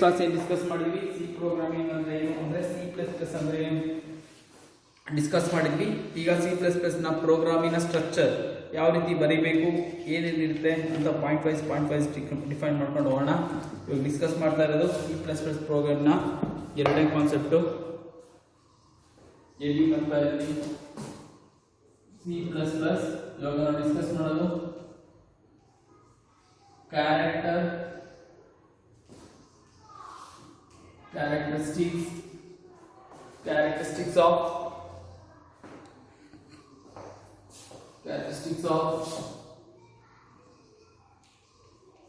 Class ಏನು discuss ಮಾಡಿದ್ವಿ, C programming ಅಂದರೆ ಏನು, ಅಂದರೆ ಸಿ ಪ್ಲಸ್ ಪ್ಲಸ್ ಅಂದರೆ ಏನು ಡಿಸ್ಕಸ್ ಮಾಡಿದ್ವಿ. ಈಗ ಸಿ ಪ್ಲಸ್ ಪ್ಲಸ್ನ ಪ್ರೋಗ್ರಾಮಿನ ಸ್ಟ್ರಕ್ಚರ್ ಯಾವ ರೀತಿ ಬರೀಬೇಕು, ಏನೇನಿರುತ್ತೆ ಅಂತ ಪಾಯಿಂಟ್ ವೈಸ್ ಡಿಫೈನ್ ಮಾಡ್ಕೊಂಡು ಹೋಗೋಣ. ಇವಾಗ ಡಿಸ್ಕಸ್ ಮಾಡ್ತಾ ಇರೋದು ಸಿ ಪ್ಲಸ್ ಪ್ಲಸ್ ಪ್ರೋಗ್ರಾಮ್ನ ಎರಡನೇ ಕಾನ್ಸೆಪ್ಟು. ಎಲ್ಲಿ ಬರ್ತಾ ಇದ್ವಿ, ಸಿ ಪ್ಲಸ್ ಪ್ಲಸ್. ಇವಾಗ ನಾವು ಡಿಸ್ಕಸ್ ಮಾಡೋದು characteristics of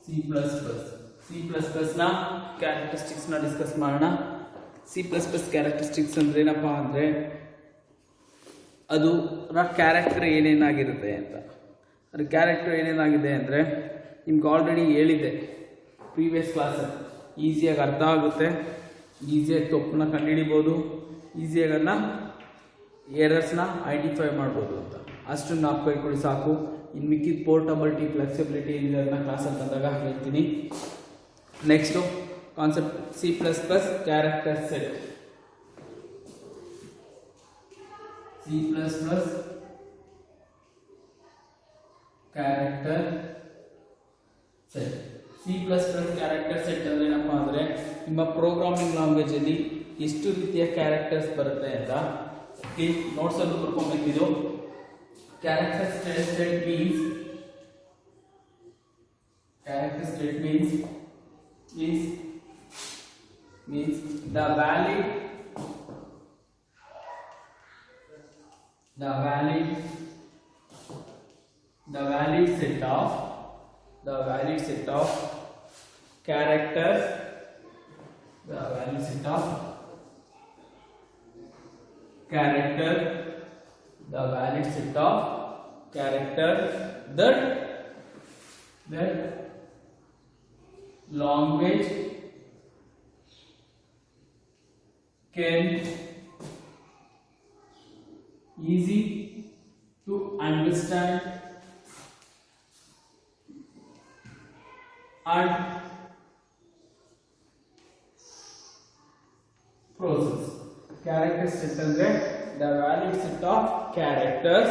C++. ನ ಕ್ಯಾರೆಕ್ಟರಿಸ್ಟಿಕ್ಸ್ ನ ಡಿಸ್ಕಸ್ ಮಾಡೋಣ. C++ ಕ್ಯಾರೆಕ್ಟರಿಸ್ಟಿಕ್ಸ್ ಅಂದ್ರೆ ಏನಪ್ಪಾ ಅಂದ್ರೆ ಅದು ಕ್ಯಾರೆಕ್ಟರ್ ಏನೇನಾಗಿರುತ್ತೆ ಅಂತ. ಅದ್ರ ಕ್ಯಾರೆಕ್ಟರ್ ಏನೇನಾಗಿದೆ ಅಂದರೆ ನಿಮ್ಗೆ ಆಲ್ರೆಡಿ ಹೇಳಿದ್ದೆ ಪ್ರೀವಿಯಸ್ ಕ್ಲಾಸಲ್ಲಿ. ಈಸಿಯಾಗಿ ಅರ್ಥ ಆಗುತ್ತೆ, ಈಸಿಯಾಗಿ ತಪ್ಪನ್ನ ಕಂಡುಹಿಡಿಬೋದು, ಈಸಿಯಾಗಿ ಅದನ್ನ ಎರರ್ಸ್ನ ಐಡೆಂಟಿಫೈ ಮಾಡ್ಬೋದು ಅಂತ. ಅಷ್ಟನ್ನು ನಾವು ಕೈಕೊಳ್ಳಿ ಸಾಕು. ಇನ್ನು ಮಿಕ್ಕಿದ ಪೋರ್ಟಬಿಲಿಟಿ, ಫ್ಲೆಕ್ಸಿಬಿಲಿಟಿ ಏನಿದೆ ಅದನ್ನ ಕ್ಲಾಸಲ್ಲಿ ಬಂದಾಗ ಹೇಳ್ತೀನಿ. Next concept C++ character set. Character set. Character set ಅಂದ್ರೆ ಏನಪ್ಪಾ ಅಂದ್ರೆ ನಿಮ್ಮ ಪ್ರೋಗ್ರಾಮಿಂಗ್ ಲ್ಯಾಂಗ್ವೇಜ್ ಅಲ್ಲಿ ಎಷ್ಟು ರೀತಿಯ ಕ್ಯಾರೆಕ್ಟರ್ಸ್ ಬರುತ್ತೆ ಅಂತ ನೋಟ್ಸ್ ಅನ್ನು ಬರ್ಕೊಂಡ್ಬೇಕಿದು. Character set means the valid set of characters that language can easy to understand and process. Character set ಅಂದ್ರೆ the valid set of characters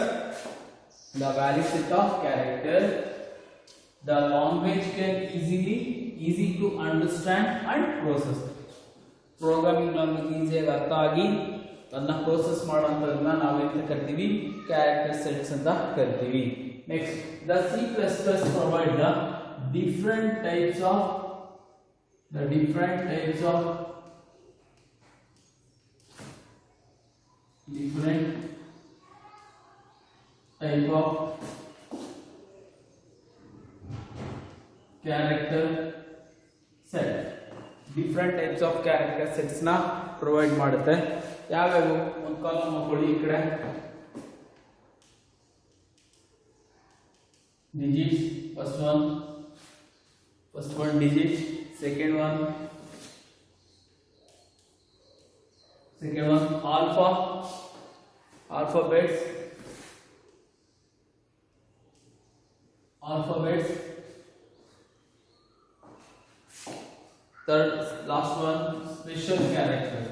the language can easy to understand and process. Programming language ಈಸಿಯಾಗಿ ಅರ್ಥ ಆಗಿ ಅದನ್ನ process ಮಾಡೋಂಥದ್ದನ್ನ ನಾವೇನು ಕರಿತೀವಿ, character sets ಅಂತ ಕರಿತೀವಿ. Next, the C++ provide the different types of character set. Different types of character sets ನ provide ಮಾಡುತ್ತೆ. ಯಾವ್ಯಾವು? ಒಂದು ಕಾಲಮ್ ಹಾಕೊಳ್ಳಿ. ಈ ಕಡೆ digits, first one digit, second one alphabets, third, last one, special character.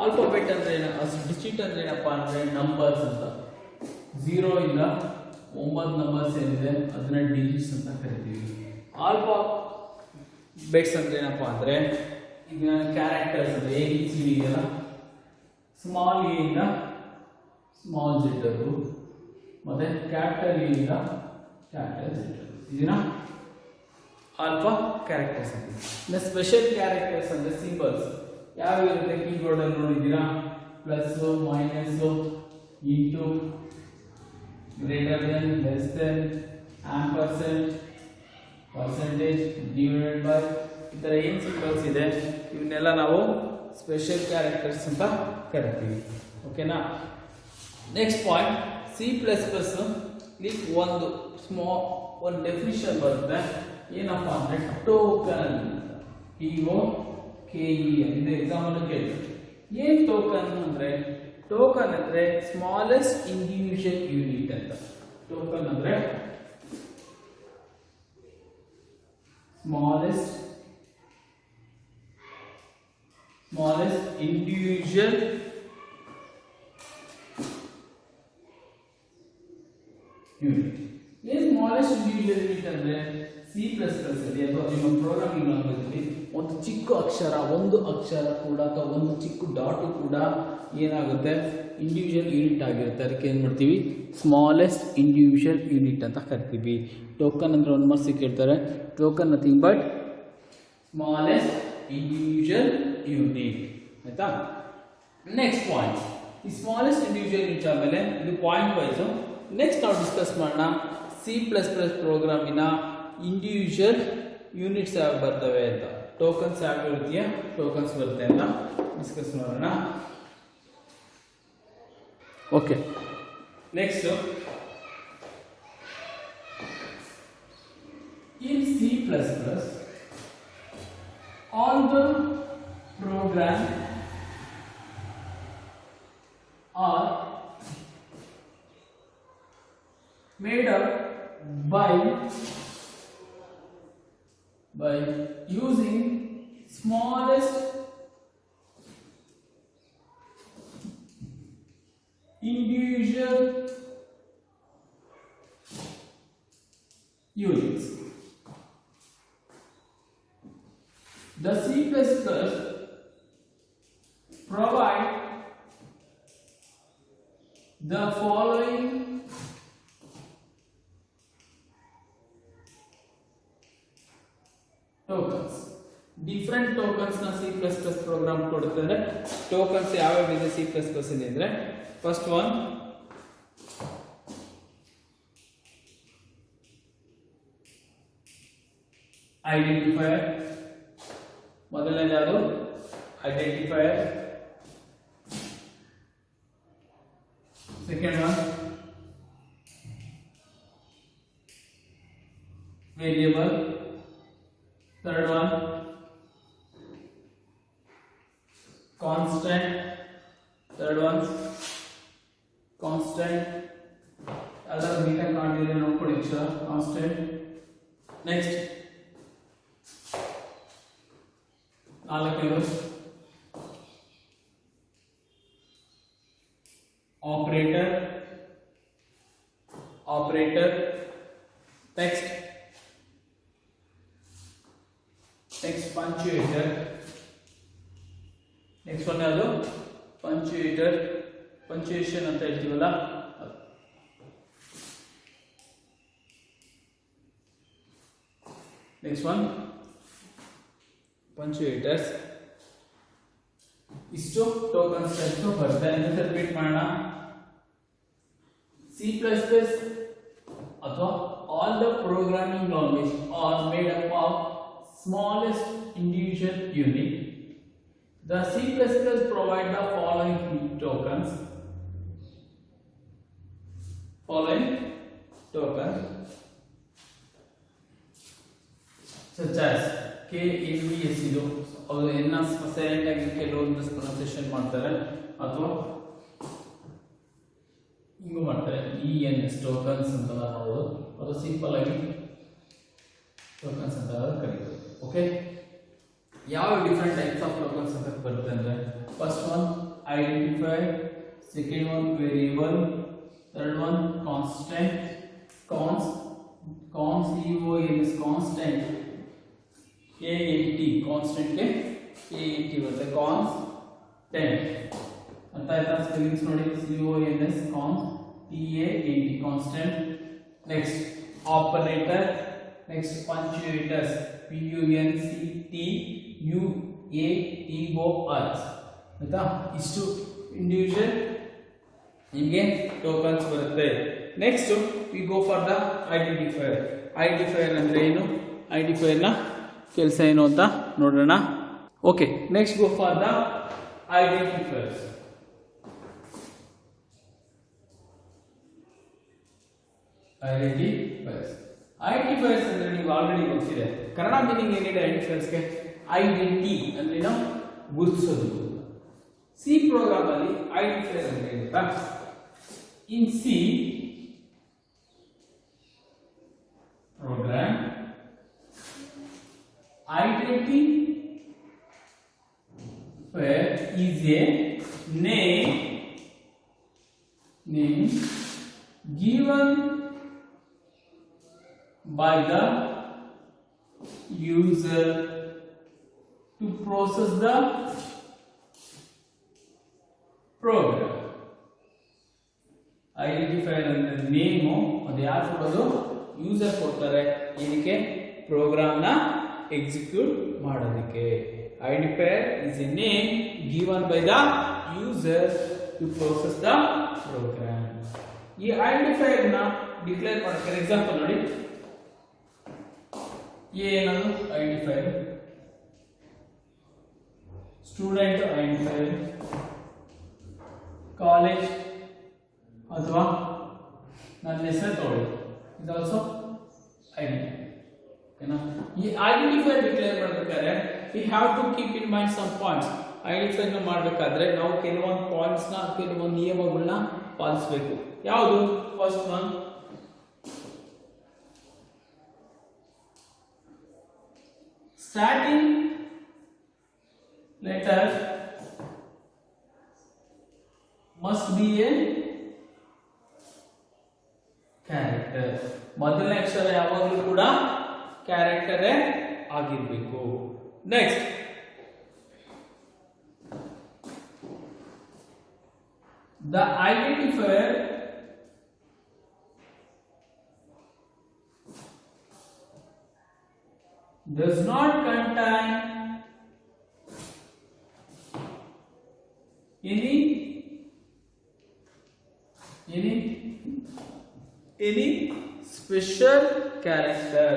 Alphabet ಅಂದ್ರೆ ಡಿಜಿಟ್ ಅಂದ್ರೆ ಏನಪ್ಪಾ ಅಂದ್ರೆ ನಂಬರ್ಸ್ ಅಂತ. 0 ಇಂದ 9 ನಂಬರ್ಸ್ ಏನಿದೆ ಅದನ್ನ ಡಿಜಿಟ್ಸ್ ಅಂತ ಕರಿತೀವಿ. ಆಲ್ಫಾಬೆಟ್ಸ್ ಅಂದ್ರೆ ಏನಪ್ಪಾ ಅಂದ್ರೆ ಈಗ ಕ್ಯಾರೆಕ್ಟರ್ಸ್ ಅಂದ್ರೆ ABCD ಇದೆಯಲ್ಲ, ಸ್ಮಾಲ್ ಎ ಇಂದ ಸ್ಮಾಲ್ ಜೆಡ್ ಅವರು, ಮತ್ತೆ ಕ್ಯಾಪಿಟಲ್ ಎ ಇಂದ ಕ್ಯಾಪಿಟಲ್ ಜೆಡ್ ಅವರು, ಇದನ್ನ ಆಲ್ಫಾ ಕ್ಯಾರೆಕ್ಟರ್ಸ್ ಅಂತ. ಇನ್ನು ಸ್ಪೆಷಲ್ ಕ್ಯಾರೆಕ್ಟರ್ಸ್ ಅಂದ್ರೆ ಸಿಂಬಲ್ಸ್. ಯಾವ ಇರುತ್ತೆ ಕೀಬೋರ್ಡ್ ಅಲ್ಲಿ ನೋಡಿದ್ದೀರಾ? Plus, minus, into, greater than, less than, ampersand, percentage, divided by, ಈ ತರ ಏನ್ ಸಿಂಬಲ್ಸ್ ಇದೆ ಇವನ್ನೆಲ್ಲ ನಾವು ಸ್ಪೆಷಲ್ ಕ್ಯಾರೆಕ್ಟರ್ಸ್ ಅಂತ ಕರಿತೀವಿ. ಓಕೆನಾ? ನೆಕ್ಸ್ಟ್ ಪಾಯಿಂಟ್, C++ ಒಂದು ಡೆಫಿನಿಷನ್ ಬರುತ್ತೆ. ಏನಪ್ಪಾ ಅಂದ್ರೆ ಟೋಕನ್. TOKEN ಇದು ಎಕ್ಸಾಂಪಲ್ ಕೇಳಿ. ಏನ್ ಟೋಕನ್ ಅಂದ್ರೆ ಟೋಕನ್ ಅಂದ್ರೆ ಸ್ಮಾಲೆಸ್ಟ್ ಇಂಡಿವಿಜುವಲ್ ಯೂನಿಟ್ ಅಂತ. ಟೋಕನ್ ಅಂದ್ರೆ smallest individual unit. ये smallest individual unit ಅಂದ್ರೆ C++ ಅಲ್ಲಿ ಅಥವಾ ನಿಮ್ಮ ಪ್ರೋಗ್ರಾಮಿಂಗ್ ಲ್ಯಾಂಗ್ವೇಜ್ ಅಲ್ಲಿ ಒಂದು ಚಿಕ್ಕ ಅಕ್ಷರ, ಒಂದು ಅಕ್ಷರ ಕೂಡ ಅಥವಾ ಒಂದು ಚಿಕ್ಕ ಡಾಟ್ ಕೂಡ ಏನಾಗುತ್ತೆ, ಇಂಡಿವಿಜುವಲ್ ಯೂನಿಟ್ ಆಗಿರುತ್ತೆ. ಅದಕ್ಕೆ ಏನು ಮಾಡ್ತೀವಿ, ಸ್ಮಾಲೆಸ್ಟ್ ಇಂಡಿವಿಜುವಲ್ ಯೂನಿಟ್ ಅಂತ ಕರಿತೀವಿ. ಟೋಕನ್ ಅಂದ್ರೆ ಒಂದು ಮಾರ್ಕ್ಸ್ ಕೇಳ್ತಾರೆ. Token nothing but smallest individual unit. ಆಯ್ತಾ? ನೆಕ್ಸ್ಟ್ ಪಾಯಿಂಟ್, ಈ ಸ್ಮಾಲೆಸ್ಟ್ ಇಂಡಿವಿಜುವಲ್ ಯೂನಿಟ್ ಆದಮೇಲೆ ಇದು ಪಾಯಿಂಟ್ ವೈಸ್. ನೆಕ್ಸ್ಟ್ ನಾವು ಡಿಸ್ಕಸ್ ಮಾಡೋಣ C++ ಪ್ರೋಗ್ರಾಮಿನ ಇಂಡಿವಿಜುವಲ್ ಯೂನಿಟ್ಸ್ ಯಾವ ಬರ್ತವೆ ಅಂತ, ಟೋಕನ್ಸ್ ಯಾವ ರೀತಿಯ ಟೋಕನ್ಸ್ ಬರುತ್ತೆ ಅಂತ ಡಿಸ್ಕಸ್ ಮಾಡೋಣ. Okay, next in C++, all the program are made up by using smallest individual units. The C++ provide the following tokens. Different tokens na C++ program ಕೊಡುತ್ತದೆ. Tokens ಯಾವ್ಯಾವ ಇದೆ C++ ಅಲ್ಲಿ ಅಂದ್ರೆ, ಫಸ್ಟ್ ಒನ್ ಐಡೆಂಟಿಫೈಯರ್. ಮೊದಲನೇದು ಯಾವುದು, identifier. Second one variable. Third one constant. Third one constant. ಎಲ್ಲರೂ ನೀಟಾಗಿ ಕಾಣ್ತಿದೆ ನೋಡ್ಕೊಳ್ಳಿ ಅಕ್ಷರ, ಕಾನ್ಸ್ಟೆಂಟ್. ನೆಕ್ಸ್ಟ್ ನಾಲ್ಕನೇದು operator. Next punctuator. Next one ಯಾವುದು, ಪಂಚುಯೇಟರ್, ಪಂಚುಯೇಷನ್ ಅಂತ ಹೇಳ್ತೀವಲ್ಲ. Next one punctuators. ಇಷ್ಟು ಟೋಕನ್ಸ್ ಎಷ್ಟು ಬರುತ್ತೆ ಅಂತ ರಿಪೀಟ್ ಮಾಡೋಣ. C++ ಅಥವಾ all the programming language are made up of smallest individual unit. The C++ provide the following tokens. Such as KNVS. ಇದು ಅವರು ಎನ್ನ ಸೈಲೆಂಟ್ ಆಗಿ ಕೆಲವೊಂದು ಪ್ರೊನೌನ್ಸಿಯೇಷನ್ ಮಾಡ್ತಾರೆ ಅಥವಾ ಹಿಂಗೂ ಮಾಡ್ತಾರೆ. ENS ಟೋಕನ್ಸ್ ಅಂತ ನಾವು ಅದು ಸಿಂಪಲ್ ಆಗಿ ಟೋಕನ್ಸ್ ಅಂತ ಕರೀತಾರೆ. ಓಕೆ, ಯಾವ ಡಿಫರೆಂಟ್ ಟೈಪ್ಸ್ ಆಫ್ ಟೋಕನ್ಸ್ ಅಂತ ಬರುತ್ತೆ ಅಂದ್ರೆ, first one identifier, second one variable, third one constant. CONS constant. ANT constant ಗೆ ANT ಬರುತ್ತೆ, ಕಾನ್ಸ್ಟೆಂಟ್ ಅಂತ ಆಯ್ತಾ. ಸ್ಪೆಲ್ಲಿಂಗ್ಸ್ ನೋಡಿ, CONS cons, TANT constant. Next operator. Next punctuators, PUNCTUATORs. ಆಯ್ತಾ, ಇಷ್ಟು ಇಂಡಿವಿಜುವಲ್ ನಿಮಗೆ ಟೋಕನ್ಸ್ ಬರುತ್ತೆ. Next we go for the identifier. Identifier ಅಂದ್ರೆ ಏನು, ಐಡೆಂಟಿಫೈಯರ್ ನ ಕೆಲಸ ಏನು ಅಂತ ನೋಡೋಣ. Okay, next go for the identifiers. Identifiers ಅಂದ್ರೆ ನೀವು ಆಲ್ರೆಡಿ ಗೊತ್ತಿದೆ. ಕನ್ನಡ ಮೀನಿಂಗ್ ಏನಿದೆ ಐಡೆಂಟಿಫೈಯರ್ಸ್ಗೆ, ಐಡೆಂಟಿ ಅಂದ್ರೆ ನಾವು ಗುರುತಿಸೋದು. ಸಿ ಪ್ರೋಗ್ರಾಮ್ ಅಲ್ಲಿ ಐಡೆಂಟಿಫೈಯರ್ ಅಂದ್ರೆ ಗೊತ್ತಾ? ಇನ್ C program identifier is a name given by the user to process the program. Identifier ಅಂದ್ರೆ ನೇಮು, ಅದು ಯಾರು ಕೊಡೋದು? ಯೂಸರ್ ಕೊಡ್ತಾರೆ. ಇದಕ್ಕೆ ಪ್ರೋಗ್ರಾಮ್ ನ ಎಕ್ಸಿಕ್ಯೂಟ್ ಮಾಡೋದಕ್ಕೆ. Identifier is a name given by the user to process the program. ಈ identifier ನ ಡಿಕ್ಲೇರ್ ಮಾಡೋಕೆ ಎಕ್ಸಾಂಪಲ್ ನೋಡಿ. ಏನದು ಐಡೆಂಟಿಫೈಯರ್? ಸ್ಟೂಡೆಂಟ್ ಐಡೆಂಟಿಫೈಯರ್, ಕಾಲೇಜ್ ಅಥವಾ ನನ್ನ ಹೆಸರು ತಗೊಳ್ಳಿ, ಇದು ಆಲ್ಸೋ ಐಡೆಂಟಿಫೈಯರ್. ಓಕೆನಾ? ಈ ಐಡೆಂಟಿಫೈಯರ್ ಡಿಕ್ಲೇರ್ ಮಾಡಬೇಕಾದ್ರೆ we have to keep in mind some points. Identifier ಮಾಡಬೇಕಾದ್ರೆ ನಾವು ಕೆಲವೊಂದು ಪಾಯಿಂಟ್ಸ್ ನ, ಕೆಲವೊಂದು ನಿಯಮಗಳನ್ನ ಪಾಲಿಸಬೇಕು. ಯಾವುದು? First one, starting letter must be a character. ಮೊದಲನೇ ಅಕ್ಷರ ಯಾವಾಗಲೂ ಕೂಡ ಕ್ಯಾರೆಕ್ಟರೇ ಆಗಿರಬೇಕು. Next, the identifier does not contain any special character.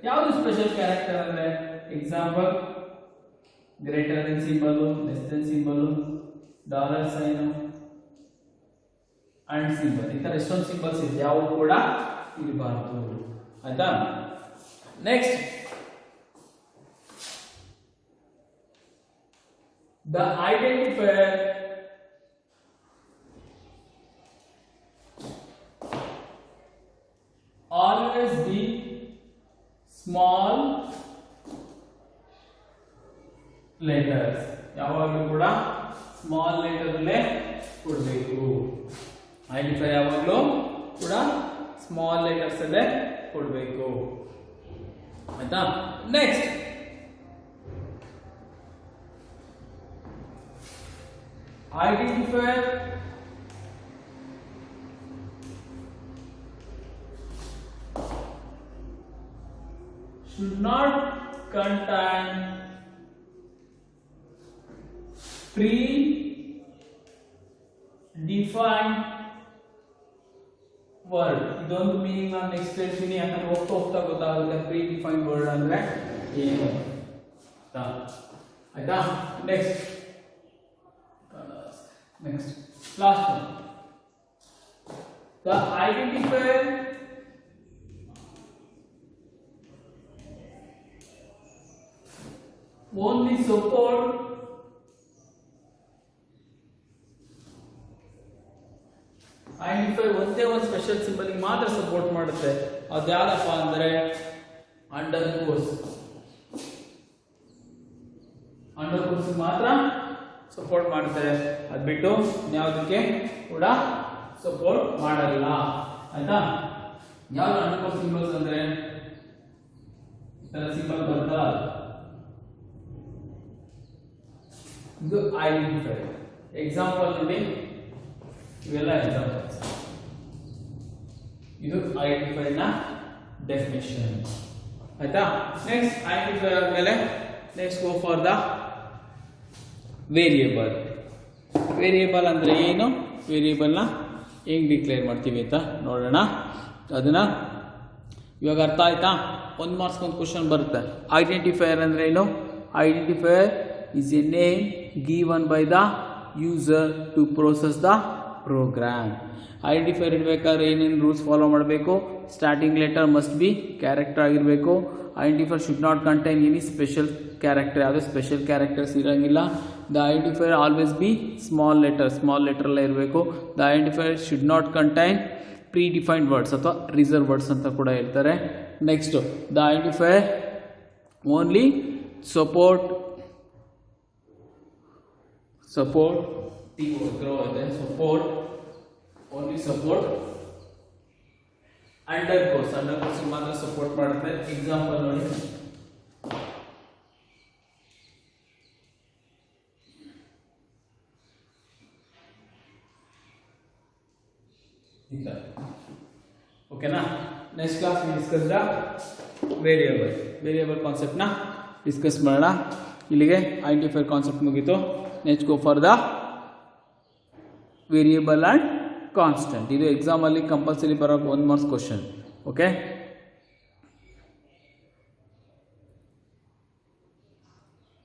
ಯಾವುದು ಸ್ಪೆಷಲ್ ಕ್ಯಾರೆಕ್ಟರ್ ಅಂದ್ರೆ? Example, greater than symbol, less than symbol, dollar sign and symbol, ಈ ತರ ಎಷ್ಟೊಂದು ಸಿಂಬಲ್ಸ್ ಇದೆ, ಯಾವ ಕೂಡ ಇರಬಾರ್ದು. ಆಯ್ತಾ? Next, the identifier always be small letters. ಯಾವಾಗಲೂ ಕೂಡ ಸ್ಮಾಲ್ ಲೆಟರ್ ಅಲ್ಲೇ ಕೊಡಬೇಕು. ಐಡೆಂಟಿಫೈರ್ ಯಾವಾಗಲೂ ಕೂಡ ಸ್ಮಾಲ್ ಲೆಟರ್ಸ್ ಅಲ್ಲೇ ಕೊಡಬೇಕು. ಆಯ್ತಾ? Next, identifier should not contain pre-defined word. ಇದೊಂದು ಮೀನಿಂಗ್ ನಾನು ನೆಕ್ಸ್ಟ್ ಹೇಳ್ತೀನಿ, ಯಾಕಂದ್ರೆ ಹೋಗ್ತಾ ಗೊತ್ತಾಗುತ್ತೆ ಪ್ರೀ ಡಿಫೈನ್ಡ್ ವರ್ಡ್ ಅಂದ್ರೆ ಏನು. ಆಯ್ತಾ? Next, last one, the identifier only support identifier ಒಂದೇ ಒಂದು ಸ್ಪೆಷಲ್ ಸಿಂಬಲ್ ಮಾತ್ರ ಸಪೋರ್ಟ್ ಮಾಡುತ್ತೆ. ಅದು ಯಾವ್ದಪ್ಪ ಅಂದ್ರೆ ಅಂಡರ್ ಕೋರ್ಸ್ ಮಾತ್ರ ಸಪೋರ್ಟ್ ಮಾಡುತ್ತೆ. ಅದು ಬಿಟ್ಟು ಯಾವುದಕ್ಕೆ ಕೂಡ ಸಪೋರ್ಟ್ ಮಾಡಲ್ಲ. ಆಯ್ತಾ? ಯಾವ್ದು ಅಂಡರ್ ಕೋರ್ಸ್ ಸಿಂಬಲ್ಸ್ ಅಂದ್ರೆ ಸಿಂಬಲ್ ಬರುತ್ತಾ, ಇದು ಐಡೆಂಟಿಫೈರ್. ಎಕ್ಸಾಂಪಲ್ ನೋಡಿ, ಇವೆಲ್ಲ ಎಕ್ಸಾಂಪಲ್ಸ್. ಇದು ಐಡೆಂಟಿಫೈರ್ ನ ಡೆಫಿನೇಷನ್. ಆಯ್ತಾ? ನೆಕ್ಸ್ಟ್, ಐಡೆಂಟಿಫೈರ್ ಆದ್ಮೇಲೆ next go for the variable. Variable ಅಂದ್ರೆ ಏನು? ವೇರಿಯೇಬಲ್ನ ಹೆಂಗ್ ಡಿಕ್ಲೇರ್ ಮಾಡ್ತೀವಿ ಅಂತ ನೋಡೋಣ. ಅದನ್ನ ಇವಾಗ ಅರ್ಥ ಆಯ್ತಾ? 1 ಮಾರ್ಕ್ಸ್ ಒಂದು ಕ್ವಶನ್ ಬರುತ್ತೆ. ಐಡೆಂಟಿಫೈಯರ್ ಅಂದ್ರೆ ಏನು? Identifier is a name given by the user to process the program. Identifier ಇಡಬೇಕಾದ್ರೆ ಏನೇನು ರೂಲ್ಸ್ ಫಾಲೋ ಮಾಡಬೇಕು? Starting letter must be character ಆಗಿರಬೇಕು. Identifier should not contain any special character, ಯಾವುದೇ ಸ್ಪೆಷಲ್ ಕ್ಯಾರೆಕ್ಟರ್ಸ್ ಇರೋಂಗಿಲ್ಲ. The identifier always be small ಲೆಟರಲ್ಲೇ ಇರಬೇಕು. The identifier should not contain predefined words ಅಥವಾ reserve words ಅಂತ ಕೂಡ ಹೇಳ್ತಾರೆ. Next, the identifier only support underscore ಮಾತ್ರ support ಮಾಡುತ್ತೆ. ಎಕ್ಸಾಂಪಲ್ ನೋಡಿ, ಓಕೆನಾ. Next class discuss the variable ಕಾನ್ಸೆಪ್ಟ್ನ ಡಿಸ್ಕಸ್ ಮಾಡೋಣ. ಇಲ್ಲಿಗೆ ಐಡೆಂಟಿಫೈರ್ ಕಾನ್ಸೆಪ್ಟ್ ಮುಗೀತು. Next go for the variable and constant. ಇದು ಎಕ್ಸಾಮಲ್ಲಿ ಕಂಪಲ್ಸರಿ ಬರೋ 1 ಮಾರ್ಕ್ಸ್ ಕ್ವಶನ್. ಓಕೆ.